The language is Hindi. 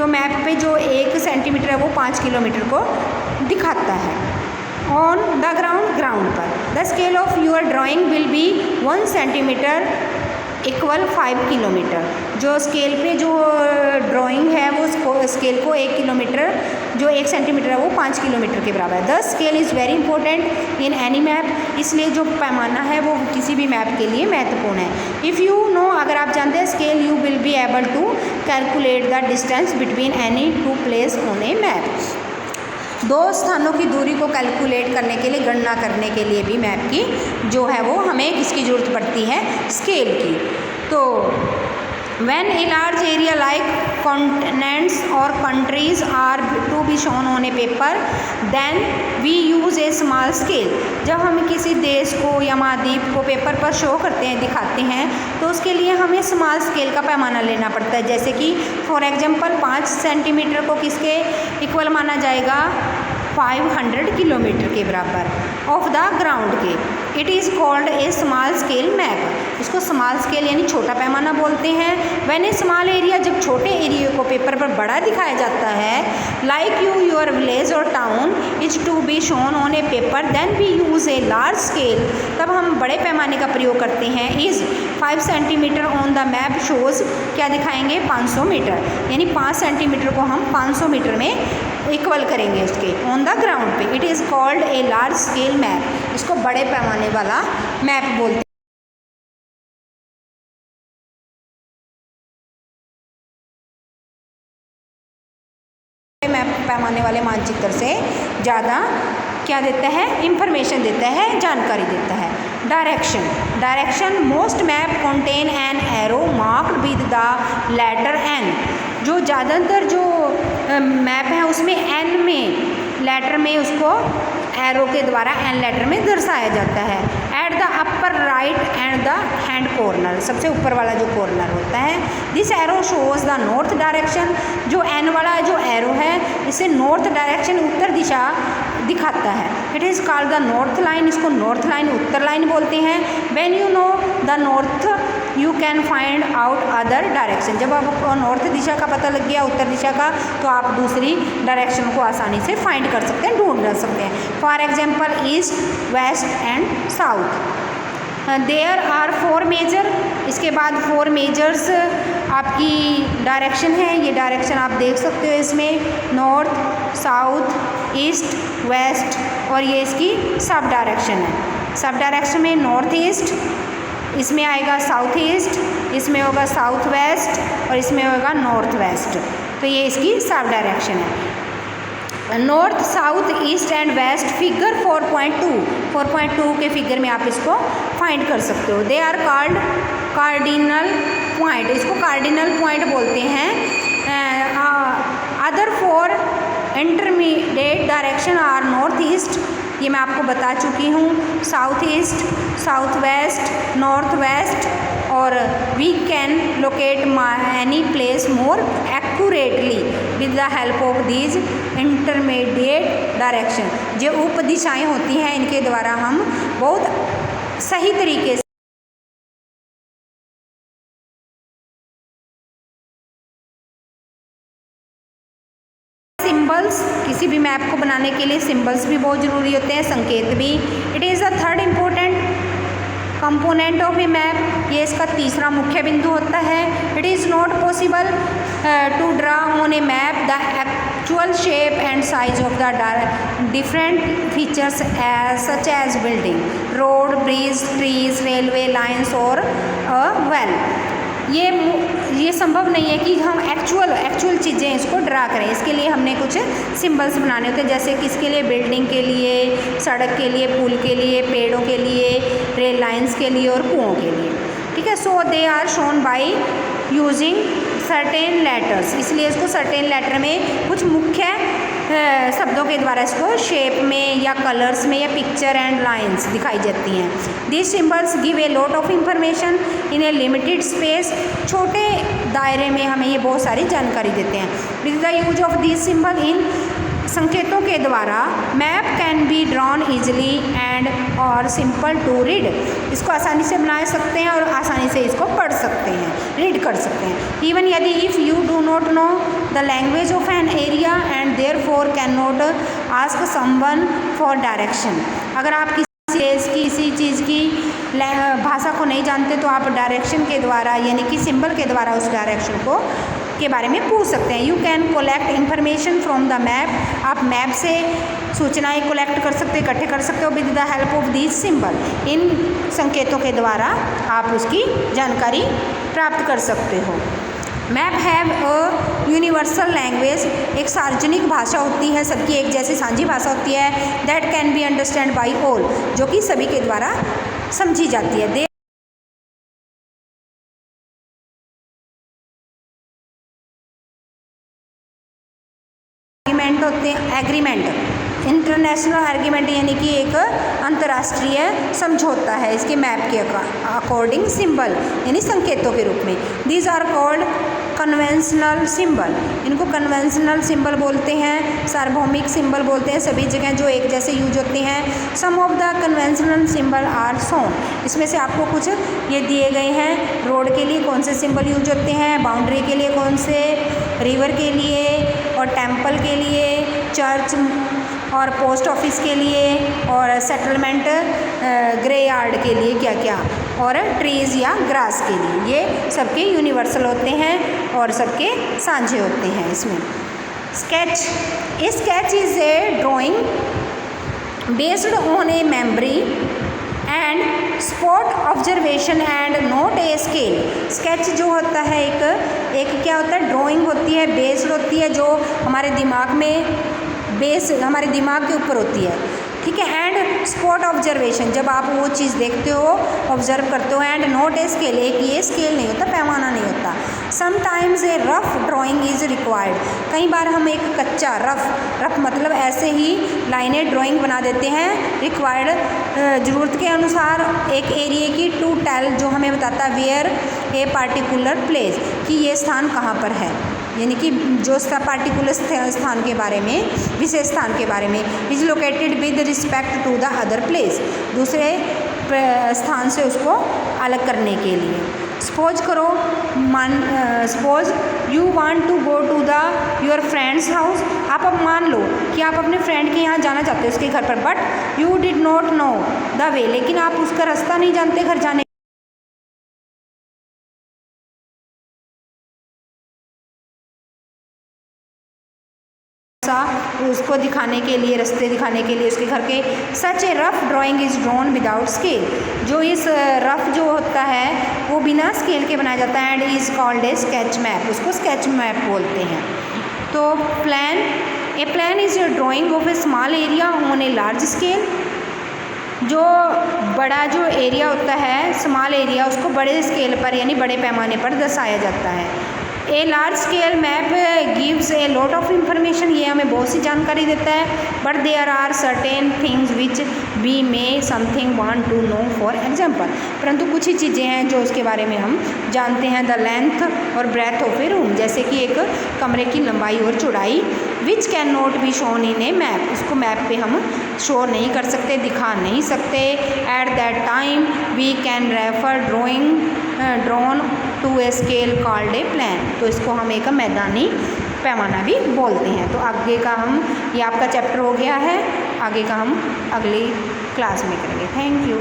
तो मैप पे जो 1 सेंटीमीटर है वो 5 किलोमीटर को दिखाता है। ऑन द ग्राउंड पर the scale of your drawing will be 1 centimetre equal 5 kilometre. जो स्केल पे जो ड्राइंग है वो स्केल को 1 किलोमीटर, जो 1 सेंटीमीटर है वो 5 किलोमीटर के बराबर है। The scale is very important in any map, इसलिए जो पैमाना है वो किसी भी मैप के लिए महत्वपूर्ण है। इफ़ यू नो, अगर आप जानते हैं scale, you will be able to calculate the distance between any two place on a map. दो स्थानों की दूरी को कैलकुलेट करने के लिए, गणना करने के लिए भी मैप की जो है वो हमें किसकी ज़रूरत पड़ती है, स्केल की। तो when a large area like continents or countries are to be shown on a paper, then we use a small scale। जब हम किसी देश को या महाद्वीप को पेपर पर शो करते हैं, दिखाते हैं, तो उसके लिए हमें स्मॉल स्केल का पैमाना लेना पड़ता है। जैसे कि फॉर एग्जांपल 5 सेंटीमीटर को किसके इक्वल माना जाएगा, 500 किलोमीटर के बराबर ऑफ द ग्राउंड के। It is called a small scale map. इसको स्मॉल स्केल यानी छोटा पैमाना बोलते हैं। व्हेन ए स्मॉल एरिया, जब छोटे एरिया को पेपर पर बड़ा दिखाया जाता है, लाइक योर विलेज और town is to be shown on a paper, then we use a large scale. तब हम बड़े पैमाने का प्रयोग करते हैं। Is 5 centimeter on the map shows, क्या दिखाएंगे, 500 मीटर, यानी 5 सेंटीमीटर को हम 500 मीटर में इक्वल करेंगे इसके ऑन द ग्राउंड पे। It is called a large scale map. इसको बड़े पैमाने वाला मैप बोलते हैं। मैप पैमाने वाले मानचित्र से ज़्यादा क्या देता है, इंफॉर्मेशन देता है, जानकारी देता है। Direction most map contain an arrow marked with the letter N. जो ज़्यादातर जो मैप है उसमें एन में, लेटर में उसको एरो के द्वारा एन लेटर में दर्शाया जाता है। At the upper right and the hand corner, सबसे ऊपर वाला जो कॉर्नर होता है, this arrow shows the north direction. जो एन वाला जो एरो है इसे नॉर्थ डायरेक्शन, उत्तर दिशा दिखाता है। It is called the north line. इसको नॉर्थ लाइन, उत्तर लाइन बोलते हैं। When you know the north you can find out other direction. जब आपको नॉर्थ दिशा का पता लग गया, उत्तर दिशा का, तो आप दूसरी डायरेक्शन को आसानी से फाइंड कर सकते हैं, ढूंढ सकते हैं। For example east, west and south. There are 4 major, इसके बाद 4 मेजर्स आपकी डायरेक्शन है। ये डायरेक्शन आप देख सकते हो इसमें, नॉर्थ, साउथ, ईस्ट, वेस्ट, और ये इसकी सब डायरेक्शन है। सब डायरेक्शन में नॉर्थ ईस्ट, इसमें आएगा साउथ ईस्ट, इसमें होगा साउथ वेस्ट, और इसमें होगा नॉर्थ वेस्ट। तो ये इसकी सब डायरेक्शन है। North, south, east and west figure 4.2 के फिगर में आप इसको फाइंड कर सकते हो। They are called cardinal point, इसको कार्डिनल पॉइंट बोलते हैं। Other 4 intermediate direction are north east, ये मैं आपको बता चुकी हूँ, south east, south west, north west, और we can locate any place more accurately with the help of these intermediate direction. जो उप दिशाएँ होती हैं, इनके द्वारा हम बहुत सही तरीके से सिंबल्स, किसी भी मैप को बनाने के लिए सिंबल्स भी बहुत ज़रूरी होते हैं, संकेत भी। It is the third important component of a map, ये इसका तीसरा मुख्य बिंदु होता है। It is not possible to draw on a map the actual shape and size of the different features such as building, road, bridge, trees, railway lines और वेल। ये संभव नहीं है कि हम एक्चुअल चीज़ें इसको ड्रा करें। इसके लिए हमने कुछ सिंबल्स बनाने होते हैं, जैसे कि इसके लिए बिल्डिंग के लिए, सड़क के लिए, पुल के लिए, पेड़ों के लिए, रेल लाइंस के लिए और कुओं के लिए। ठीक है, so they are shown by using certain letters, इसलिए इसको सर्टेन लेटर में कुछ मुख्य शब्दों के द्वारा इसको शेप में या कलर्स में या पिक्चर एंड लाइंस दिखाई जाती हैं। This symbols give a lot of information in A limited space, छोटे दायरे में हमें ये बहुत सारी जानकारी देते हैं। With the use of this symbol इन संकेतों के द्वारा map can be drawn easily and और सिंपल टू रीड। इसको आसानी से बना सकते हैं और आसानी से इसको पढ़ सकते हैं, रीड कर सकते हैं। इवन यदि if you do not know the language of an area and therefore can not ask someone for direction. अगर आप किसी चीज़ की भाषा को नहीं जानते तो आप डायरेक्शन के द्वारा यानी कि सिंबल के द्वारा उस डायरेक्शन को के बारे में पूछ सकते हैं। You can collect information from the map. आप मैप से सूचनाएं कलेक्ट कर सकते हो, इकट्ठे कर सकते हो with the help of these symbol. इन संकेतों के द्वारा आप उसकी जानकारी प्राप्त कर सकते हो। Map have a universal language. एक सार्वजनिक भाषा होती है, सबकी एक जैसी साझी भाषा होती है। That can be understand by all, जो कि सभी के द्वारा समझी जाती है। एग्रीमेंट होते हैं, एग्रीमेंट इंटरनेशनल एग्रीमेंट यानी कि एक अंतर्राष्ट्रीय समझौता है इसके मैप के अकॉर्डिंग सिंबल यानी संकेतों के रूप में। These are called conventional symbol. इनको कन्वेंशनल सिंबल बोलते हैं, सार्वभौमिक सिंबल बोलते हैं, सभी जगह जो एक जैसे यूज होते हैं। Some of the conventional symbol are shown. इसमें से आपको कुछ ये दिए गए हैं। रोड के लिए कौन से सिंबल यूज होते हैं, बाउंड्री के लिए कौन से, रिवर के लिए और टेम्पल के लिए, चर्च और पोस्ट ऑफिस के लिए और सेटलमेंट ग्रे यार्ड के लिए क्या क्या, और ट्रीज़ या ग्रास के लिए। ये सबके यूनिवर्सल होते हैं और सबके साझे होते हैं। इसमें sketch. A sketch is a drawing based on a memory and spot observation and not a scale. Sketch जो होता है एक क्या होता है, ड्राइंग होती है, बेस्ड होती है, जो हमारे दिमाग में बेस हमारे दिमाग के ऊपर होती है, ठीक है। एंड स्पॉट ऑब्जर्वेशन, जब आप वो चीज़ देखते हो, ऑब्जर्व करते हो। एंड नॉट ए स्केल, एक ये स्केल नहीं होता, पैमाना नहीं होता। Sometimes a rough drawing is required. कई बार हम एक कच्चा रफ मतलब ऐसे ही लाइनें ड्राइंग बना देते हैं। रिक्वायर्ड ज़रूरत के अनुसार एक एरिया की टू टेल, जो हमें बताता है वेयर ए पार्टिकुलर प्लेस, कि ये स्थान कहाँ पर है, यानी कि जो पार्टिकुलर स्थान के बारे में, विशेष स्थान के बारे में। Is located with respect to the other place, दूसरे स्थान से उसको अलग करने के लिए। सपोज करो, suppose you want to go to the your friends house. आप अब मान लो कि आप अपने फ्रेंड के यहाँ जाना चाहते हो, उसके घर पर, but you did not know the way, लेकिन आप उसका रास्ता नहीं जानते घर जाने। उसको दिखाने के लिए, रास्ते दिखाने के लिए उसके घर के। Such a rough drawing is drawn without scale. जो इस रफ जो होता है वो बिना स्केल के बनाया जाता है। And is called a sketch map, उसको स्केच मैप बोलते हैं। तो plan, A plan is a drying of A small area on A large scale. जो बड़ा जो एरिया होता है, स्मॉल एरिया, उसको बड़े स्केल पर यानी बड़े पैमाने पर दर्शाया जाता है। A large scale map gives a lot of information, ये हमें बहुत सी जानकारी देता है। But there are certain things which we may something want to know for example. परंतु कुछ ही चीज़ें हैं जो उसके बारे में हम जानते हैं। द लेंथ और ब्रेथ ऑफ ए रूम, जैसे कि एक कमरे की लंबाई और चौड़ाई। Which can not be shown in a map, उसको मैप पे हम शो नहीं कर सकते, दिखा नहीं सकते। At that time we can refer drawn to a scale called a plan. तो इसको हम एक मैदानी पैमाना भी बोलते हैं। तो आगे का हम, ये आपका चैप्टर हो गया है, आगे का हम अगली क्लास में करेंगे। Thank you.